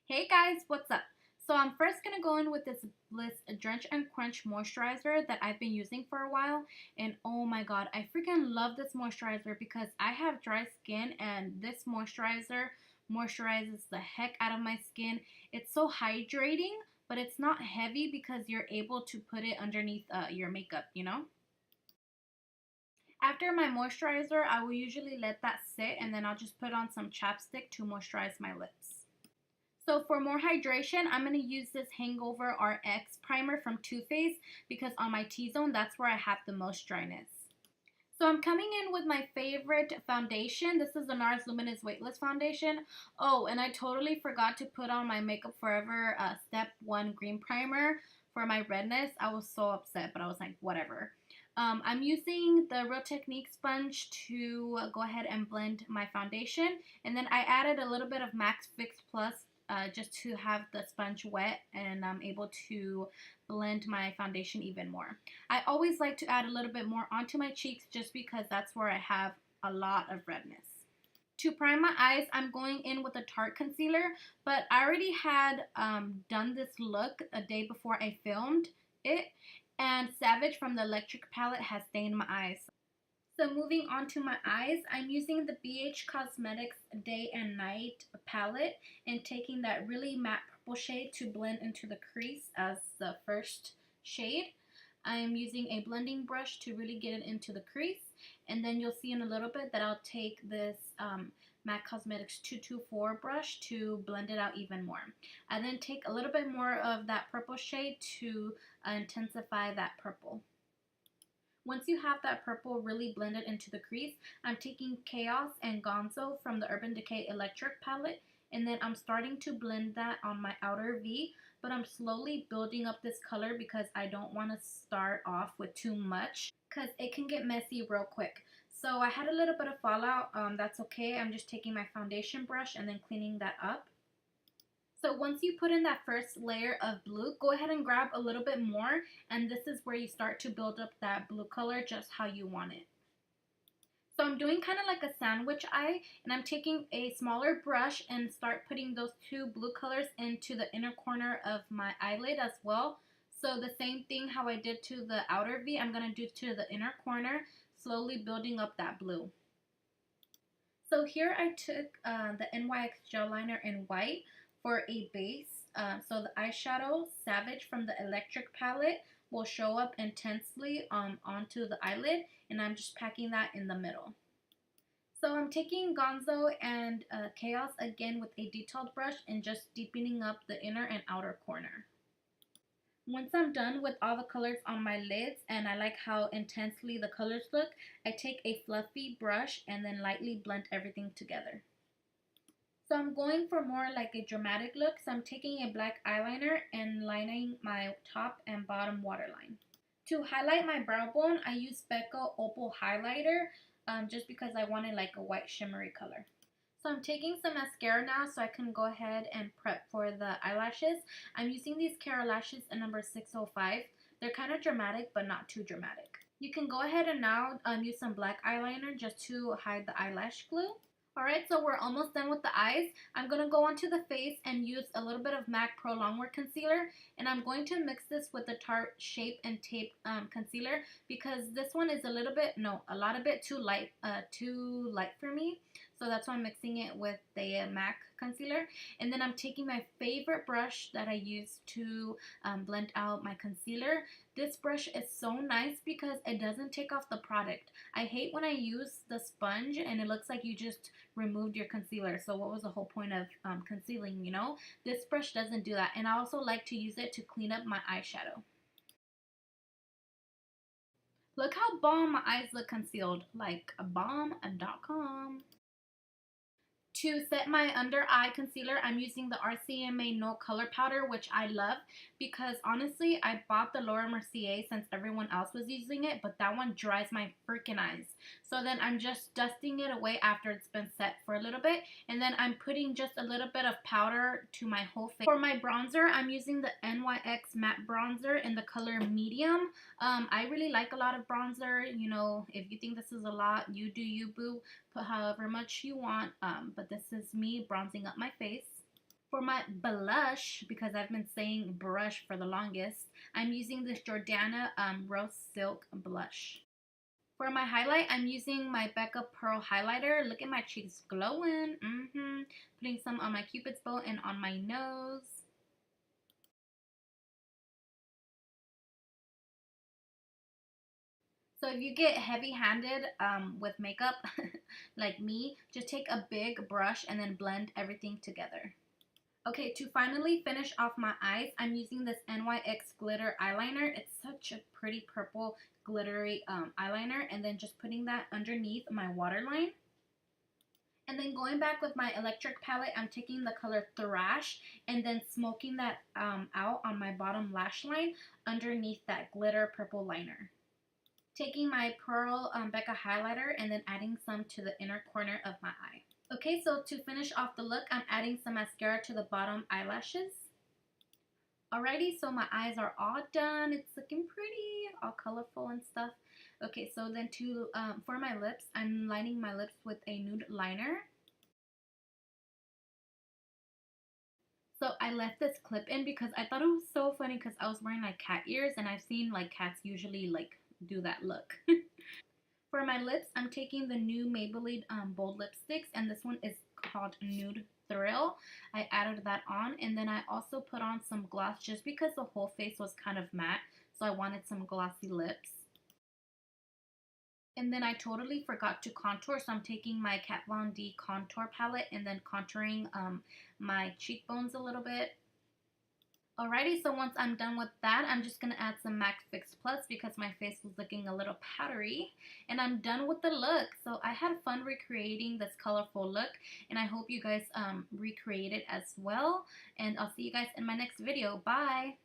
Hey guys, what's up? So I'm first going to go in with this Bliss Drench and Quench moisturizer that I've been using for a while. And oh my god, I freaking love this moisturizer because I have dry skin and this moisturizer moisturizes the heck out of my skin. It's so hydrating, but it's not heavy because you're able to put it underneath your makeup, you know? After my moisturizer, I will usually let that sit and then I'll just put on some chapstick to moisturize my lips. So for more hydration, I'm going to use this Hangover RX primer from Too Faced because on my T-zone, that's where I have the most dryness. So I'm coming in with my favorite foundation. This is the Nars Luminous Weightless foundation. Oh, and I totally forgot to put on my Makeup Forever Step 1 Green Primer for my redness. I was so upset, but I was like, whatever. I'm using the Real Technique sponge to go ahead and blend my foundation. And then I added a little bit of Max Fix Plus just to have the sponge wet and I'm able to blend my foundation even more. I always like to add a little bit more onto my cheeks just because that's where I have a lot of redness. To prime my eyes, I'm going in with a Tarte concealer, but I already had done this look a day before I filmed it, and Savage from the Electric palette has stained my eyes. So moving on to my eyes, I'm using the BH Cosmetics Day and Night palette and taking that really matte purple shade to blend into the crease as the first shade. I'm using a blending brush to really get it into the crease, and then you'll see in a little bit that I'll take this MAC Cosmetics 224 brush to blend it out even more. I then take a little bit more of that purple shade to intensify that purple. Once you have that purple really blended into the crease, I'm taking Chaos and Gonzo from the Urban Decay Electric palette, and then I'm starting to blend that on my outer V, but I'm slowly building up this color because I don't want to start off with too much because it can get messy real quick. So I had a little bit of fallout, that's okay. I'm just taking my foundation brush and then cleaning that up. So once you put in that first layer of blue, go ahead and grab a little bit more, and this is where you start to build up that blue color just how you want it. So I'm doing kind of like a sandwich eye, and I'm taking a smaller brush and start putting those two blue colors into the inner corner of my eyelid as well. So the same thing how I did to the outer V, I'm going to do to the inner corner, slowly building up that blue. So here I took the NYX Gel Liner in white for a base. So the eyeshadow Savage from the Electric palette will show up intensely onto the eyelid, and I'm just packing that in the middle. So I'm taking Gonzo and Chaos again with a detailed brush and just deepening up the inner and outer corner. Once I'm done with all the colors on my lids and I like how intensely the colors look, I take a fluffy brush and then lightly blend everything together. So I'm going for more like a dramatic look, so I'm taking a black eyeliner and lining my top and bottom waterline. To highlight my brow bone, I use Becca Opal Highlighter just because I wanted like a white shimmery color. So I'm taking some mascara now so I can go ahead and prep for the eyelashes. I'm using these Kara lashes in number 605. They're kind of dramatic but not too dramatic. You can go ahead and now use some black eyeliner just to hide the eyelash glue. Alright, so we're almost done with the eyes. I'm going to go onto the face and use a little bit of MAC Pro Longwear Concealer. And I'm going to mix this with the Tarte Shape and Tape Concealer because this one is a lot of bit too light for me. So that's why I'm mixing it with the MAC concealer. And then I'm taking my favorite brush that I use to blend out my concealer. This brush is so nice because it doesn't take off the product. I hate when I use the sponge and it looks like you just removed your concealer. So what was the whole point of concealing, you know? This brush doesn't do that. And I also like to use it to clean up my eyeshadow. Look how bomb my eyes look concealed. Like a bomb.com. To set my under eye concealer, I'm using the RCMA No Color Powder, which I love because honestly, I bought the Laura Mercier since everyone else was using it, but that one dries my freaking eyes. So then I'm just dusting it away after it's been set for a little bit, and then I'm putting just a little bit of powder to my whole face. For my bronzer, I'm using the NYX Matte Bronzer in the color Medium. I really like a lot of bronzer. You know, if you think this is a lot, you do you, boo. Put however much you want, but this is me bronzing up my face. For my blush, because I've been saying brush for the longest, I'm using this Jordana Rose Silk blush. For my highlight, I'm using my Becca Pearl highlighter. Look at my cheeks glowing. Putting some on my cupid's bow and on my nose. So if you get heavy-handed with makeup, like me, just take a big brush and then blend everything together. Okay, to finally finish off my eyes, I'm using this NYX glitter eyeliner. It's such a pretty purple glittery eyeliner, and then just putting that underneath my waterline. And then going back with my electric palette, I'm taking the color Thrash and then smoking that out on my bottom lash line underneath that glitter purple liner. Taking my Pearl Becca highlighter and then adding some to the inner corner of my eye. Okay, so to finish off the look, I'm adding some mascara to the bottom eyelashes. Alrighty, so my eyes are all done. It's looking pretty, all colorful and stuff. Okay, so then for my lips, I'm lining my lips with a nude liner. So I left this clip in because I thought it was so funny because I was wearing like cat ears, and I've seen like cats usually like do that look. For my lips, I'm taking the new Maybelline Bold Lipsticks, and this one is called Nude Thrill. I added that on, and then I also put on some gloss just because the whole face was kind of matte, so I wanted some glossy lips. And then I totally forgot to contour, so I'm taking my Kat Von D contour palette and then contouring my cheekbones a little bit. Alrighty, so once I'm done with that, I'm just going to add some MAC Fix Plus because my face was looking a little powdery. And I'm done with the look. So I had fun recreating this colorful look, and I hope you guys recreate it as well. And I'll see you guys in my next video. Bye!